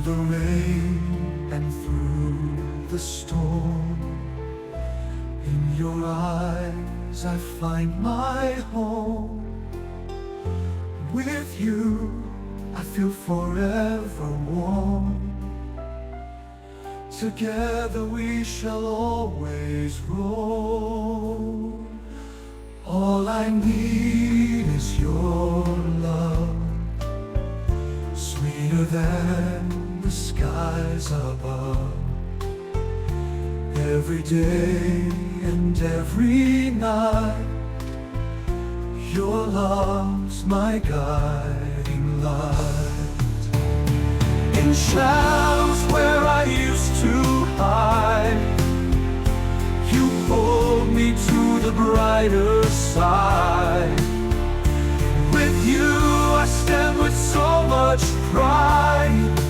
the rain and through the storm. In your eyes I find my home. With you I feel forever warm. Together we shall always grow. All I need is your love, sweeter than the skies above. Every day and every night, your love's my guiding light. In shadows where I used to hide, you pulled me to the brighter side. With you I stand with so much pride.